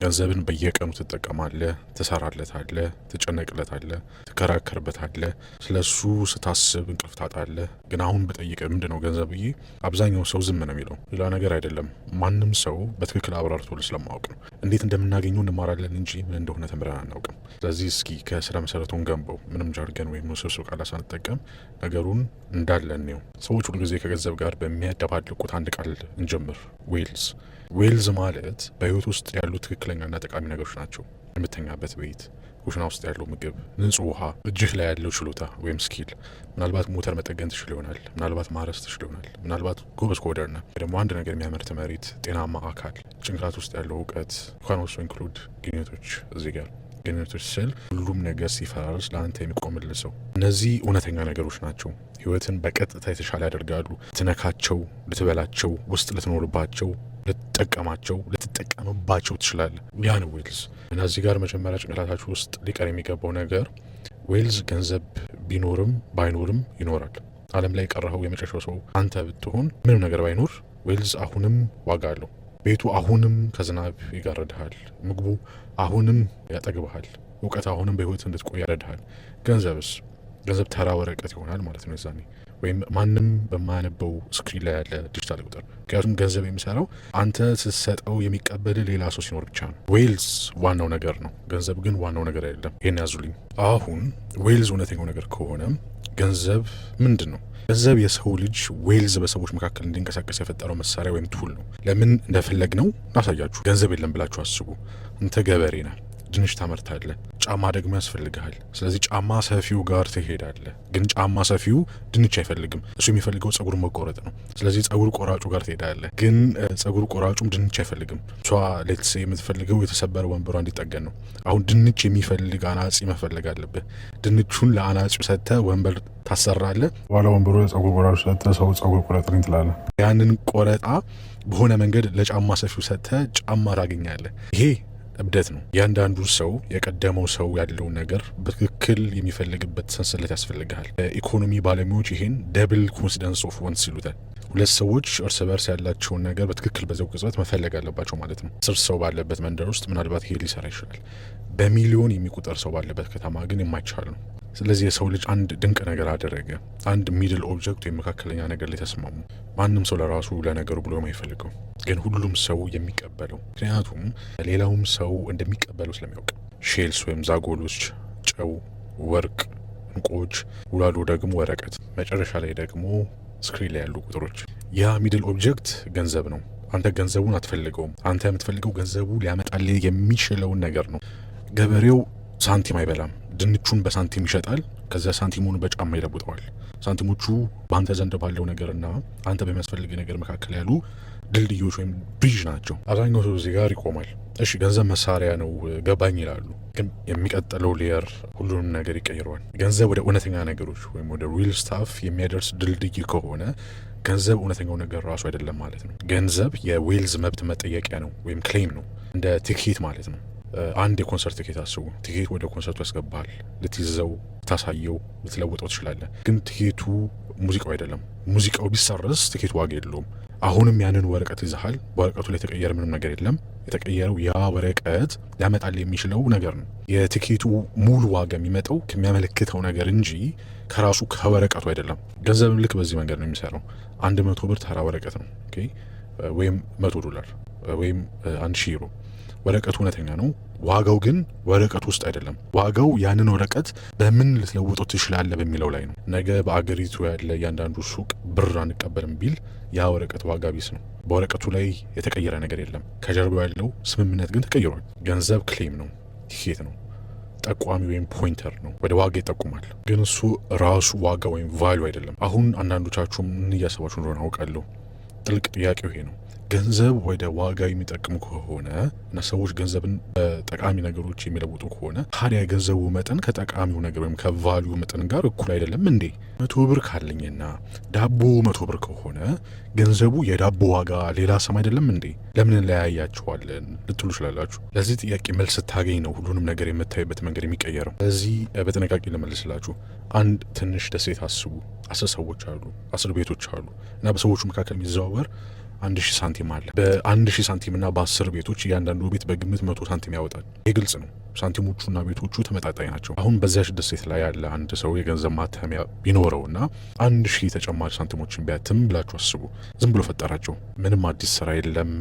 ገንዘብን በየቀኑ ትጠቀማለህ፣ ትሰራለታለህ፣ ትጨነቅለታለህ፣ ትከራከርበታለህ፣ ስለሱ ስታስብ እንቅልፍ ታጣለህ። ግን አሁን በጠይቀህ ምንድነው ገንዘብ ብዬ አብዛኛው ሰው ዝም ነው የሚለው። ሌላ ነገር አይደለም። ማንም ሰው በትክክል አብራርቶልህ ስለማወቅ ነው። እንዴት እንደምናገኘው እንማራለን እንጂ ምን እንደሆነ ተምረን አናውቅም። ስለዚህ እስኪ ከስረ መሰረቱን ገንበው ምንም ጃርገን ወይም ውስብስብ ቃላት ሳንጠቀም ነገሩን እንዳለን ነው። ሰዎች ሁልጊዜ ከገንዘብ ጋር በሚያደባልቁት አንድ ቃል እንጀምር። ዌልዝ ማለት በህይወት ውስጥ ያሉ ትክክለኛና ጠቃሚ ነገሮች ናቸው። የምተኛበት ቤት፣ ኩሽና ውስጥ ያለው ምግብ፣ ንጹህ ውሃ፣ እጅህ ላይ ያለው ችሎታ ወይም ስኪል። ምናልባት ሞተር መጠገን ትችል ይሆናል፣ ምናልባት ማረስ ትችል ይሆናል፣ ምናልባት ጎበዝ ኮደር ነህ፣ ደግሞ አንድ ነገር የሚያመርት መሬት፣ ጤናማ አካል፣ ጭንቅላት ውስጥ ያለው እውቀት። እንኳን ወስዶ ኢንክሉድ ግንኙነቶች። እዚህ ጋር ግንኙነቶች ስል ሁሉም ነገር ሲፈራርስ ለአንተ የሚቆምልህ ሰው። እነዚህ እውነተኛ ነገሮች ናቸው። ህይወትን በቀጥታ የተሻለ ያደርጋሉ። ልትነካቸው፣ ልትበላቸው፣ ውስጥ ልትኖርባቸው፣ ልትጠቀማቸው፣ ልትጠቀምባቸው ትችላለህ። ያ ነው ዌልዝ። እና እዚህ ጋር መጀመሪያ ጭንቅላታችሁ ውስጥ ሊቀር የሚገባው ነገር ዌልዝ ገንዘብ ቢኖርም ባይኖርም ይኖራል። ዓለም ላይ የቀረኸው የመጨረሻው ሰው አንተ ብትሆን ምንም ነገር ባይኖር ዌልዝ አሁንም ዋጋ አለው። ቤቱ አሁንም ከዝናብ ይጋረድሃል። ምግቡ አሁንም ያጠግብሃል። እውቀት አሁንም በህይወት እንድትቆይ ያረድሃል። ገንዘብ ተራ ወረቀት ይሆናል ማለት ነው የዛኔ፣ ወይም ማንም በማያነበው ስክሪን ላይ ያለ ዲጂታል ቁጥር። ምክንያቱም ገንዘብ የሚሰራው አንተ ስትሰጠው የሚቀበል ሌላ ሰው ሲኖር ብቻ ነው። ዌልዝ ዋናው ነገር ነው፣ ገንዘብ ግን ዋናው ነገር አይደለም። ይሄን ያዙልኝ። አሁን ዌልዝ እውነተኛው ነገር ከሆነ ገንዘብ ምንድን ነው? ገንዘብ የሰው ልጅ ዌልዝ በሰዎች መካከል እንዲንቀሳቀስ የፈጠረው መሳሪያ ወይም ቱል ነው። ለምን እንደፈለግ ነው እናሳያችሁ። ገንዘብ የለም ብላችሁ አስቡ። አንተ ገበሬ ነህ፣ ድንች ታመርታለህ፣ ጫማ ደግሞ ያስፈልግሃል። ስለዚህ ጫማ ሰፊው ጋር ትሄዳለህ። ግን ጫማ ሰፊው ድንች አይፈልግም። እሱ የሚፈልገው ጸጉር መቆረጥ ነው። ስለዚህ ጸጉር ቆራጩ ጋር ትሄዳለህ። ግን ጸጉር ቆራጩም ድንች አይፈልግም። እሷ ሌትስ የምትፈልገው የተሰበረ ወንበሯ እንዲጠገን ነው። አሁን ድንች የሚፈልግ አናጺ መፈለግ አለብህ። ድንቹን ለአናጺው ሰጥተህ ወንበር ታሰራለህ። በኋላ ወንበሩ ለጸጉር ቆራጩ ሰጥተህ ሰው ጸጉር ቆረጥልኝ ትላለህ። ያንን ቆረጣ በሆነ መንገድ ለጫማ ሰፊው ሰጥተህ ጫማ ታገኛለህ። ይሄ እብደት ነው። እያንዳንዱ ሰው የቀደመው ሰው ያለውን ነገር በትክክል የሚፈልግበት ሰንሰለት ያስፈልግሃል። ኢኮኖሚ ባለሙያዎች ይሄን ደብል ኮንሲደንስ ኦፍ ወንስ ይሉታል። ሁለት ሰዎች እርስ በርስ ያላቸውን ነገር በትክክል በዛው ቅጽበት መፈለግ አለባቸው ማለት ነው። 10 ሰው ባለበት መንደር ውስጥ ምናልባት ይሄ ሊሰራ ይችላል። በሚሊዮን የሚቆጠር ሰው ባለበት ከተማ ግን የማይቻል ነው። ስለዚህ የሰው ልጅ አንድ ድንቅ ነገር አደረገ። አንድ ሚድል ኦብጀክት ወይም መካከለኛ ነገር ላይ ተስማሙ። ማንም ሰው ለራሱ ለነገሩ ብሎ የማይፈልገው ግን ሁሉም ሰው የሚቀበለው፣ ምክንያቱም ሌላውም ሰው እንደሚቀበለው ስለሚያውቅ። ሼልስ ወይም ዛጎሎች፣ ጨው፣ ወርቅ፣ እንቁዎች፣ ውላሉ ደግሞ ወረቀት፣ መጨረሻ ላይ ደግሞ ስክሪን ላይ ያሉ ቁጥሮች። ያ ሚድል ኦብጀክት ገንዘብ ነው። አንተ ገንዘቡን አትፈልገውም። አንተ የምትፈልገው ገንዘቡ ሊያመጣልህ የሚችለውን ነገር ነው። ገበሬው ሳንቲም አይበላም። ድንቹን በሳንቲም ይሸጣል። ከዚያ ሳንቲሙን በጫማ ይለውጠዋል። ሳንቲሞቹ በአንተ ዘንድ ባለው ነገርና አንተ በሚያስፈልግ ነገር መካከል ያሉ ድልድዮች ወይም ብሪጅ ናቸው። አብዛኛው ሰው እዚህ ጋር ይቆማል። እሺ ገንዘብ መሳሪያ ነው ገባኝ ይላሉ። ግን የሚቀጥለው ሌየር ሁሉንም ነገር ይቀይረዋል። ገንዘብ ወደ እውነተኛ ነገሮች ወይም ወደ ሪል ስታፍ የሚያደርስ ድልድይ ከሆነ ገንዘብ እውነተኛው ነገር ራሱ አይደለም ማለት ነው። ገንዘብ የዌልዝ መብት መጠየቂያ ነው ወይም ክሌም ነው። እንደ ቲኬት ማለት ነው። አንድ የኮንሰርት ቲኬት አስቡ። ቲኬት ወደ ኮንሰርቱ ያስገባል። ልትይዘው፣ ልታሳየው፣ ልትለውጠው ትችላለህ። ግን ቲኬቱ ሙዚቃው አይደለም። ሙዚቃው ቢሰረዝ ቲኬቱ ዋጋ የለውም። አሁንም ያንን ወረቀት ይዘሃል። በወረቀቱ ላይ የተቀየረ ምንም ነገር የለም። የተቀየረው ያ ወረቀት ሊያመጣል የሚችለው ነገር ነው። የቲኬቱ ሙሉ ዋጋ የሚመጣው ከሚያመለክተው ነገር እንጂ ከራሱ ከወረቀቱ አይደለም። ገንዘብም ልክ በዚህ መንገድ ነው የሚሰራው። 100 ብር ተራ ወረቀት ነው ወይም $100 ወይም 1000 ዩሮ። ወረቀቱ እውነተኛ ነው። ዋጋው ግን ወረቀቱ ውስጥ አይደለም። ዋጋው ያንን ወረቀት በምን ልትለውጠው ትችላለህ በሚለው ላይ ነው። ነገ በአገሪቱ ያለ እያንዳንዱ ሱቅ ብር አንቀበልም ቢል ያ ወረቀት ዋጋ ቢስ ነው። በወረቀቱ ላይ የተቀየረ ነገር የለም። ከጀርባው ያለው ስምምነት ግን ተቀይሯል። ገንዘብ ክሌም ነው፣ ቲኬት ነው፣ ጠቋሚ ወይም ፖይንተር ነው። ወደ ዋጋ ይጠቁማል። ግን እሱ ራሱ ዋጋ ወይም ቫሉ አይደለም። አሁን አንዳንዶቻችሁም ምን እያሰባችሁ እንደሆነ አውቃለሁ። ጥልቅ ጥያቄው ይሄ ነው። ገንዘብ ወደ ዋጋ የሚጠቅሙ ከሆነ እና ሰዎች ገንዘብን በጠቃሚ ነገሮች የሚለውጡ ከሆነ ታዲያ የገንዘቡ መጠን ከጠቃሚው ነገር ወይም ከቫሊዩ መጠን ጋር እኩል አይደለም እንዴ? 100 ብር ካለኝና ዳቦ 100 ብር ከሆነ ገንዘቡ የዳቦ ዋጋ ሌላ ስም አይደለም እንዴ? ለምን እንለያያቸዋለን ልትሉ ይችላላችሁ። ለዚህ ጥያቄ መልስ ስታገኝ ነው ሁሉንም ነገር የምታዩበት መንገድ የሚቀየረው። ለዚህ በጥንቃቄ ልመልስላችሁ። አንድ ትንሽ ደሴት አስቡ። 10 ሰዎች አሉ፣ 10 ቤቶች አሉ እና በሰዎቹ መካከል የሚዘዋወር 1000 ሳንቲም አለ። በ1000 ሳንቲም እና በ10 ቤቶች እያንዳንዱ ቤት በግምት 100 ሳንቲም ያወጣል። ይህ ግልጽ ነው። ሳንቲሞቹና ቤቶቹ ተመጣጣኝ ናቸው። አሁን በዚያች ደሴት ላይ ያለ አንድ ሰው የገንዘብ ማተሚያ ቢኖረውና 1000 ተጨማሪ ሳንቲሞችን ቢያትም ብላችሁ አስቡ። ዝም ብሎ ፈጠራቸው። ምንም አዲስ ስራ የለም፣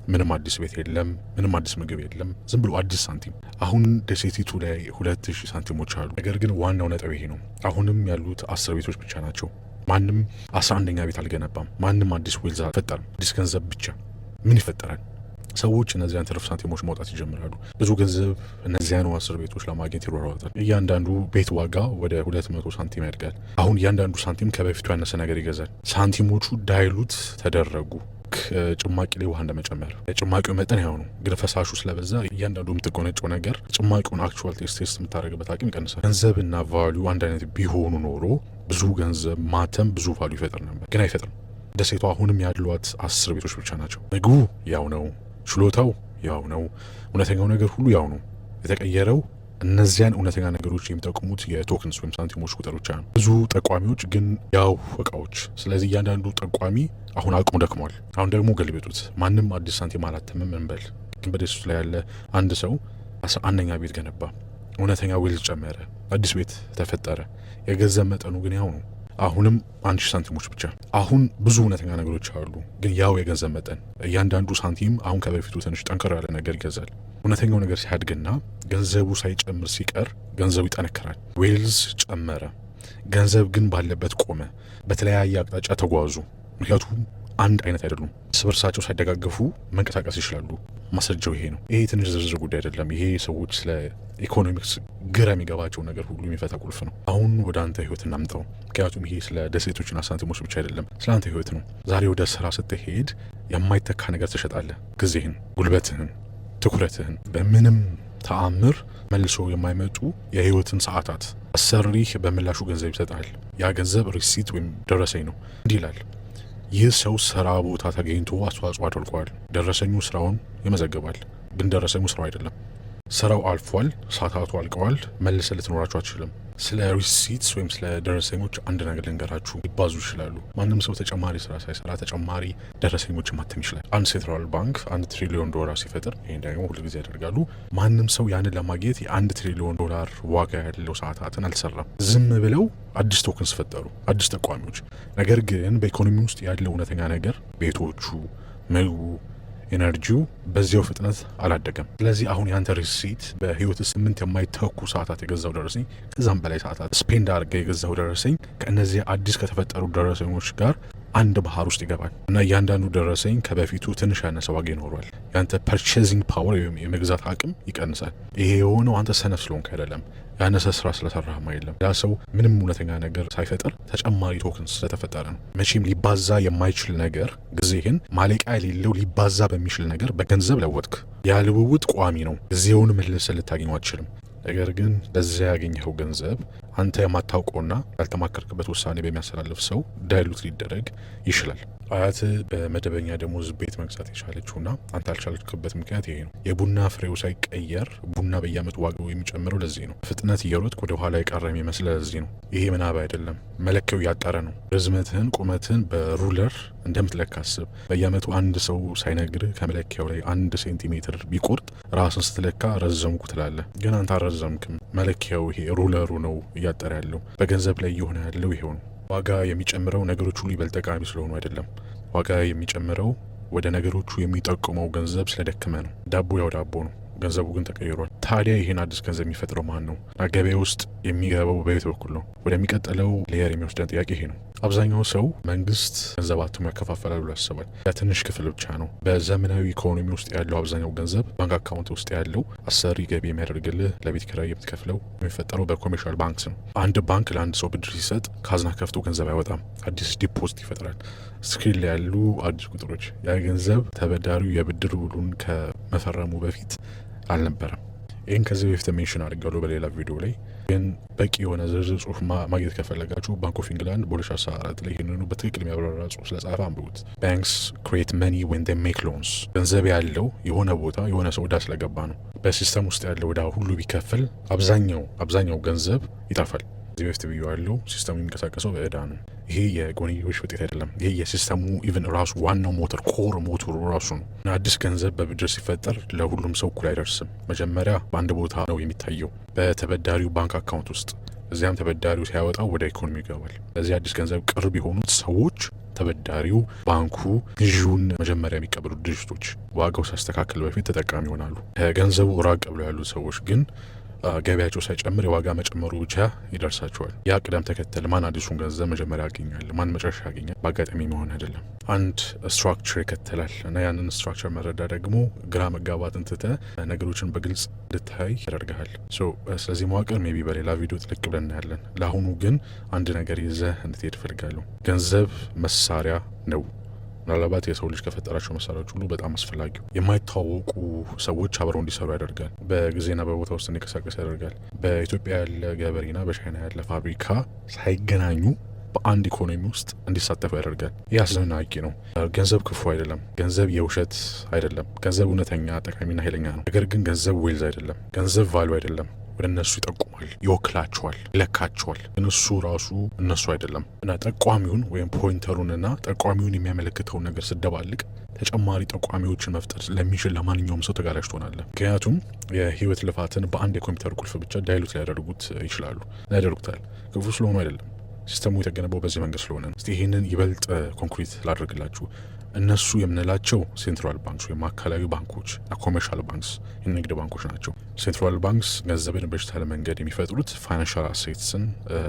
ምንም አዲስ ቤት የለም፣ ምንም አዲስ ምግብ የለም። ዝም ብሎ አዲስ ሳንቲም። አሁን ደሴቲቱ ላይ 2000 ሳንቲሞች አሉ። ነገር ግን ዋናው ነጥብ ይሄ ነው። አሁንም ያሉት 10 ቤቶች ብቻ ናቸው። ማንም 11ኛ ቤት አልገነባም። ማንም አዲስ ዌልዝ አልፈጠርም። አዲስ ገንዘብ ብቻ። ምን ይፈጠራል? ሰዎች እነዚያን ትርፍ ሳንቲሞች ማውጣት ይጀምራሉ። ብዙ ገንዘብ እነዚያን 10 ቤቶች ለማግኘት ይሯሯጣል። እያንዳንዱ ቤት ዋጋ ወደ 200 ሳንቲም ያድጋል። አሁን እያንዳንዱ ሳንቲም ከበፊቱ ያነሰ ነገር ይገዛል። ሳንቲሞቹ ዳይሉት ተደረጉ። ጭማቂ ላይ ውሃ እንደመጨመር። የጭማቂው መጠን ያው ነው፣ ግን ፈሳሹ ስለበዛ እያንዳንዱ የምትጎነጨው ነገር ጭማቂውን አክቹዋል ቴስት የምታደርግበት አቅም ይቀንሳል። ገንዘብና ቫሊዩ አንድ አይነት ቢሆኑ ኖሮ ብዙ ገንዘብ ማተም ብዙ ቫሊዩ ይፈጥር ነበር፣ ግን አይፈጥርም። ደሴቷ አሁንም ያሏት 10 ቤቶች ብቻ ናቸው። ምግቡ ያው ነው፣ ችሎታው ያው ነው፣ እውነተኛው ነገር ሁሉ ያው ነው። የተቀየረው እነዚያን እውነተኛ ነገሮች የሚጠቁሙት የቶክንስ ወይም ሳንቲሞች ቁጥር ብቻ ነው። ብዙ ጠቋሚዎች ግን ያው እቃዎች። ስለዚህ እያንዳንዱ ጠቋሚ አሁን አቅሙ ደክሟል። አሁን ደግሞ ገልብጡት። ማንም አዲስ ሳንቲም አላተምም እንበል፣ ግን በደሴቱ ላይ ያለ አንድ ሰው 11ኛ ቤት ገነባ። እውነተኛ ዌልዝ ጨመረ፣ አዲስ ቤት ተፈጠረ። የገንዘብ መጠኑ ግን ያው ነው። አሁንም 1000 ሳንቲሞች ብቻ። አሁን ብዙ እውነተኛ ነገሮች አሉ፣ ግን ያው የገንዘብ መጠን። እያንዳንዱ ሳንቲም አሁን ከበፊቱ ትንሽ ጠንከር ያለ ነገር ይገዛል። እውነተኛው ነገር ሲያድግና ገንዘቡ ሳይጨምር ሲቀር ገንዘቡ ይጠነክራል። ዌልዝ ጨመረ፣ ገንዘብ ግን ባለበት ቆመ። በተለያየ አቅጣጫ ተጓዙ፣ ምክንያቱም አንድ አይነት አይደሉም። እርስ በርሳቸው ሳይደጋገፉ መንቀሳቀስ ይችላሉ። ማስረጃው ይሄ ነው። ይሄ ትንሽ ዝርዝር ጉዳይ አይደለም። ይሄ ሰዎች ስለ ኢኮኖሚክስ ግራ የሚገባቸው ነገር ሁሉ የሚፈታ ቁልፍ ነው። አሁን ወደ አንተ ህይወት እናምጣው። ምክንያቱም ይሄ ስለ ደሴቶችና ሳንቲሞች ብቻ አይደለም፣ ስለ አንተ ህይወት ነው። ዛሬ ወደ ስራ ስትሄድ የማይተካ ነገር ትሸጣለህ። ጊዜህን፣ ጉልበትህን፣ ትኩረትህን በምንም ተአምር መልሶ የማይመጡ የህይወትን ሰዓታት። አሰሪህ በምላሹ ገንዘብ ይሰጣል። ያ ገንዘብ ሪሲት ወይም ደረሰኝ ነው። እንዲህ ይላል፣ ይህ ሰው ስራ ቦታ ተገኝቶ አስተዋጽኦ አድርጓል። ደረሰኙ ስራውን ይመዘግባል፣ ግን ደረሰኙ ስራው አይደለም። ስራው አልፏል፣ ሰዓታቱ አልቀዋል፣ መልሰ ልትኖራቸው አትችልም። ስለ ሪሲትስ ወይም ስለ ደረሰኞች አንድ ነገር ልንገራችሁ፣ ሊባዙ ይችላሉ። ማንም ሰው ተጨማሪ ስራ ሳይሰራ ተጨማሪ ደረሰኞች ማተም ይችላል። አንድ ሴንትራል ባንክ $1 ትሪሊዮን ሲፈጥር፣ ይህን ደግሞ ሁሉ ጊዜ ያደርጋሉ። ማንም ሰው ያንን ለማግኘት $1 ትሪሊዮን ዋጋ ያለው ሰዓታትን አልሰራም። ዝም ብለው አዲስ ቶክንስ ፈጠሩ፣ አዲስ ተቋሚዎች። ነገር ግን በኢኮኖሚ ውስጥ ያለው እውነተኛ ነገር ቤቶቹ፣ ምግቡ፣ ኤነርጂው በዚያው ፍጥነት አላደገም። ስለዚህ አሁን ያንተ ሪሲት በህይወት 8 የማይተኩ ሰዓታት የገዛው ደረሰኝ፣ ከዛም በላይ ሰዓታት ስፔንድ አድርገ የገዛው ደረሰኝ ከእነዚህ አዲስ ከተፈጠሩ ደረሰኞች ጋር አንድ ባህር ውስጥ ይገባል እና እያንዳንዱ ደረሰኝ ከበፊቱ ትንሽ ያነሰ ዋጋ ይኖረዋል። ያንተ ፐርቼዚንግ ፓወር ወይም የመግዛት አቅም ይቀንሳል። ይሄ የሆነው አንተ ሰነፍ ስለሆንክ አይደለም፣ ያነሰ ስራ ስለሰራህም አይደለም። ያ ሰው ምንም እውነተኛ ነገር ሳይፈጥር ተጨማሪ ቶክንስ ስለተፈጠረ ነው። መቼም ሊባዛ የማይችል ነገር ጊዜህን ማለቂያ የሌለው ሊባዛ በሚችል ነገር በገንዘብ ለወጥክ። ያ ልውውጥ ቋሚ ነው። ጊዜውን መልሰህ ልታገኘው አትችልም። ነገር ግን ለዚያ ያገኘኸው ገንዘብ አንተ የማታውቀውና ያልተማከርክበት ውሳኔ በሚያስተላልፍ ሰው ዳይሉት ሊደረግ ይችላል። አያት በመደበኛ ደሞዝ ቤት መግዛት የቻለችውና አንተ አልቻልክበት ምክንያት ይሄ ነው። የቡና ፍሬው ሳይቀየር ቡና በየዓመቱ ዋጋው የሚጨምረው ለዚህ ነው። ፍጥነት እየሮጥክ ወደ ኋላ የቀረ የሚመስል ለዚህ ነው። ይሄ ምናብ አይደለም፣ መለኪያው እያጠረ ነው። ርዝመትህን፣ ቁመትህን በሩለር እንደምትለካ አስብ። በየዓመቱ አንድ ሰው ሳይነግርህ ከመለኪያው ላይ 1 ሴንቲሜትር ቢቆርጥ ራስን ስትለካ ረዘምኩ ትላለህ፣ ግን አንተ አልረዘምክም። መለኪያው ይሄ ሩለሩ ነው እያጠረ ያለው። በገንዘብ ላይ እየሆነ ያለው ይሄው ነው። ዋጋ የሚጨምረው ነገሮች ሁሉ ይበልጥ ጠቃሚ ስለሆኑ አይደለም። ዋጋ የሚጨምረው ወደ ነገሮቹ የሚጠቁመው ገንዘብ ስለደከመ ነው። ዳቦ ያው ዳቦ ነው፣ ገንዘቡ ግን ተቀይሯል። ታዲያ ይህን አዲስ ገንዘብ የሚፈጥረው ማን ነው? ገበያ ውስጥ የሚገባው በቤት በኩል ነው። ወደሚቀጥለው ሌየር የሚወስደን ጥያቄ ይሄ ነው። አብዛኛው ሰው መንግስት ገንዘብ አትሞ ያከፋፈላል ብሎ ያስባል። ትንሽ ክፍል ብቻ ነው። በዘመናዊ ኢኮኖሚ ውስጥ ያለው አብዛኛው ገንዘብ ባንክ አካውንት ውስጥ ያለው አሰሪ ገቢ የሚያደርግልህ ለቤት ኪራይ የምትከፍለው የሚፈጠረው በኮሜርሻል ባንክስ ነው። አንድ ባንክ ለአንድ ሰው ብድር ሲሰጥ ካዝና ከፍቶ ገንዘብ አይወጣም፣ አዲስ ዲፖዚት ይፈጥራል። ስክሪን ላይ ያሉ አዲስ ቁጥሮች፣ ያ ገንዘብ ተበዳሪው የብድር ውሉን ከመፈረሙ በፊት አልነበረም። ይህን ከዚህ በፊት ሜንሽን አድርጋለሁ በሌላ ቪዲዮ ላይ። ግን በቂ የሆነ ዝርዝር ጽሁፍ ማግኘት ከፈለጋችሁ ባንክ ኦፍ ኢንግላንድ በ2014 ላይ ይህንኑ በትክክል የሚያብራራ ጽሁፍ ስለጻፈ አንብቡት። ባንክስ ክሬት መኒ ዌን ዴይ ሜክ ሎንስ። ገንዘብ ያለው የሆነ ቦታ የሆነ ሰው ዕዳ ስለገባ ነው። በሲስተም ውስጥ ያለው ዕዳ ሁሉ ቢከፈል አብዛኛው ገንዘብ ይጠፋል። እዚህ በፊት ብዬዋለሁ፣ ሲስተሙ የሚንቀሳቀሰው በዕዳ ነው። ይሄ የጎንዮሽ ውጤት አይደለም። ይሄ የሲስተሙ ኢቨን ራሱ ዋናው ኮር ሞተሩ ራሱ ነው። አዲስ ገንዘብ በብድር ሲፈጠር ለሁሉም ሰው እኩል አይደርስም። መጀመሪያ በአንድ ቦታ ነው የሚታየው፣ በተበዳሪው ባንክ አካውንት ውስጥ። እዚያም ተበዳሪው ሲያወጣው ወደ ኢኮኖሚ ይገባል። ለዚህ አዲስ ገንዘብ ቅርብ የሆኑት ሰዎች ተበዳሪው፣ ባንኩ፣ ግዢውን መጀመሪያ የሚቀበሉ ድርጅቶች ዋጋው ሳስተካከል በፊት ተጠቃሚ ይሆናሉ። ከገንዘቡ ራቅ ብለው ያሉት ሰዎች ግን ገበያቸው ሳይጨምር የዋጋ መጨመሩ ብቻ ይደርሳቸዋል። ያ ቅደም ተከተል ማን አዲሱን ገንዘብ መጀመሪያ ያገኛል፣ ማን መጨረሻ ያገኛል በአጋጣሚ መሆን አይደለም። አንድ ስትራክቸር ይከተላል እና ያንን ስትራክቸር መረዳ ደግሞ ግራ መጋባትን ትተህ ነገሮችን በግልጽ እንድታይ ያደርግሃል። ስለዚህ መዋቅር ሜቢ በሌላ ቪዲዮ ጥልቅ ብለን እናያለን። ለአሁኑ ግን አንድ ነገር ይዘህ እንድትሄድ እፈልጋለሁ። ገንዘብ መሳሪያ ነው። ምናልባት የሰው ልጅ ከፈጠራቸው መሳሪያዎች ሁሉ በጣም አስፈላጊው። የማይተዋወቁ ሰዎች አብረው እንዲሰሩ ያደርጋል። በጊዜና በቦታ ውስጥ እንዲንቀሳቀስ ያደርጋል። በኢትዮጵያ ያለ ገበሬና በቻይና ያለ ፋብሪካ ሳይገናኙ በአንድ ኢኮኖሚ ውስጥ እንዲሳተፉ ያደርጋል። ይህ አስደናቂ ነው። ገንዘብ ክፉ አይደለም። ገንዘብ የውሸት አይደለም። ገንዘብ እውነተኛ፣ ጠቃሚና ኃይለኛ ነው። ነገር ግን ገንዘብ ዌልዝ አይደለም። ገንዘብ ቫሉ አይደለም። ወደ እነሱ ይጠቁማል፣ ይወክላቸዋል፣ ይለካቸዋል። ግን እሱ ራሱ እነሱ አይደለም እና ጠቋሚውን ወይም ፖይንተሩንና ጠቋሚውን የሚያመለክተውን ነገር ስደባልቅ ተጨማሪ ጠቋሚዎችን መፍጠር ለሚችል ለማንኛውም ሰው ተጋላጭ ትሆናለህ። ምክንያቱም የህይወት ልፋትን በአንድ የኮምፒውተር ቁልፍ ብቻ ዳይሉት ሊያደርጉት ይችላሉ። ያደርጉታል። ክፉ ስለሆኑ አይደለም፣ ሲስተሙ የተገነባው በዚህ መንገድ ስለሆነ ነው። እስቲ ይህንን ይበልጥ ኮንክሪት ላደርግላችሁ። እነሱ የምንላቸው ሴንትራል ባንክስ ወይም ማዕከላዊ ባንኮች እና ኮሜርሻል ባንክስ የንግድ ባንኮች ናቸው። ሴንትራል ባንክስ ገንዘብን በዲጂታል መንገድ የሚፈጥሩት ፋይናንሻል አሴትስን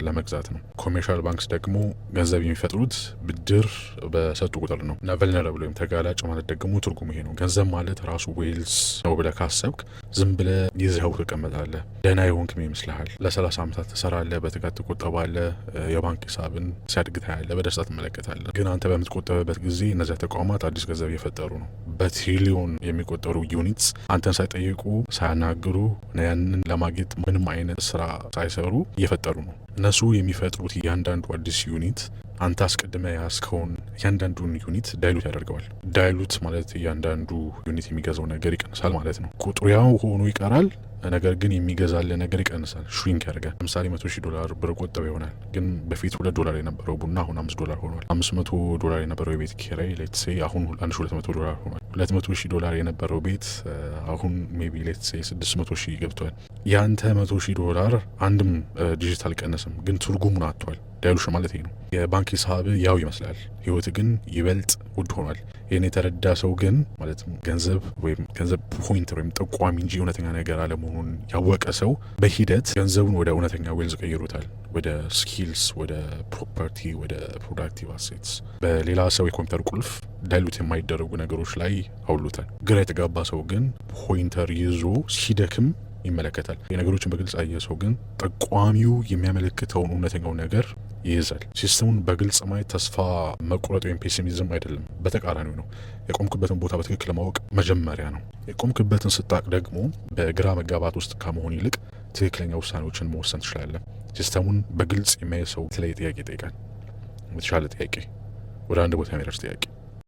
ለመግዛት ነው። ኮሜርሻል ባንክስ ደግሞ ገንዘብ የሚፈጥሩት ብድር በሰጡ ቁጥር ነው እና ቨልነራብል ወይም ተጋላጭ ማለት ደግሞ ትርጉሙ ይሄ ነው። ገንዘብ ማለት ራሱ ዌልዝ ነው ብለህ ካሰብክ ዝም ብለህ ይዘኸው ትቀመጣለህ። ደህና የሆንክም ይመስልሃል። ለ30 ዓመታት ትሰራለህ፣ በትጋት ትቆጠባለህ፣ የባንክ ሂሳብን ሲያድግ ታያለህ፣ በደስታ ትመለከታለህ። ግን አንተ በምትቆጠብበት ጊዜ እነዚያ ተቋማት አዲስ ገንዘብ እየፈጠሩ ነው። በትሪሊዮን የሚቆጠሩ ዩኒትስ አንተን ሳይጠይቁ ሳያናግሩ ያንን ለማግኘት ምንም አይነት ስራ ሳይሰሩ እየፈጠሩ ነው። እነሱ የሚፈጥሩት እያንዳንዱ አዲስ ዩኒት አንተ አስቀድመ ያስከውን እያንዳንዱን ዩኒት ዳይሉት ያደርገዋል። ዳይሉት ማለት እያንዳንዱ ዩኒት የሚገዛው ነገር ይቀንሳል ማለት ነው። ቁጥሩ ያው ሆኖ ይቀራል፣ ነገር ግን የሚገዛል ነገር ይቀንሳል፣ ሽሪንክ ያደርጋል። ለምሳሌ $100,000 ብር ቆጠበ ይሆናል፣ ግን በፊት $2 የነበረው ቡና አሁን $5 ሆኗል። $500 የነበረው የቤት ኪራይ ሌትሴ አሁን $1,200 ሆኗል። $200,000 የነበረው ቤት አሁን ሜቢ ሌትሴ $600,000 ገብቷል። ያንተ $100,000 አንድም ዲጂት አልቀነስም፣ ግን ትርጉሙን አጥቷል። ዳይሉሽን ማለት ይሄ ነው። የባንክ ሂሳብ ያው ይመስላል፣ ህይወት ግን ይበልጥ ውድ ሆኗል። ይህን የተረዳ ሰው ግን ማለት ገንዘብ ወይም ገንዘብ ፖይንተር ወይም ጠቋሚ እንጂ እውነተኛ ነገር አለመሆኑን ያወቀ ሰው በሂደት ገንዘቡን ወደ እውነተኛ ዌልዝ ቀይሩታል። ወደ ስኪልስ፣ ወደ ፕሮፐርቲ፣ ወደ ፕሮዳክቲቭ አሴትስ። በሌላ ሰው የኮምፒውተር ቁልፍ ዳይሉት የማይደረጉ ነገሮች ላይ አውሉታል። ግራ የተጋባ ሰው ግን ፖይንተር ይዞ ሲደክም ይመለከታል። የነገሮችን በግልጽ ያየ ሰው ግን ጠቋሚው የሚያመለክተውን እውነተኛው ነገር ይይዛል። ሲስተሙን በግልጽ ማየት ተስፋ መቁረጥ ወይም ፔሲሚዝም አይደለም፣ በተቃራኒው ነው። የቆምክበትን ቦታ በትክክል ማወቅ መጀመሪያ ነው። የቆምክበትን ስታቅ ደግሞ በግራ መጋባት ውስጥ ከመሆን ይልቅ ትክክለኛ ውሳኔዎችን መወሰን ትችላለህ። ሲስተሙን በግልጽ የሚያይ ሰው የተለየ ጥያቄ ይጠይቃል። የተሻለ ጥያቄ፣ ወደ አንድ ቦታ የሚደርስ ጥያቄ።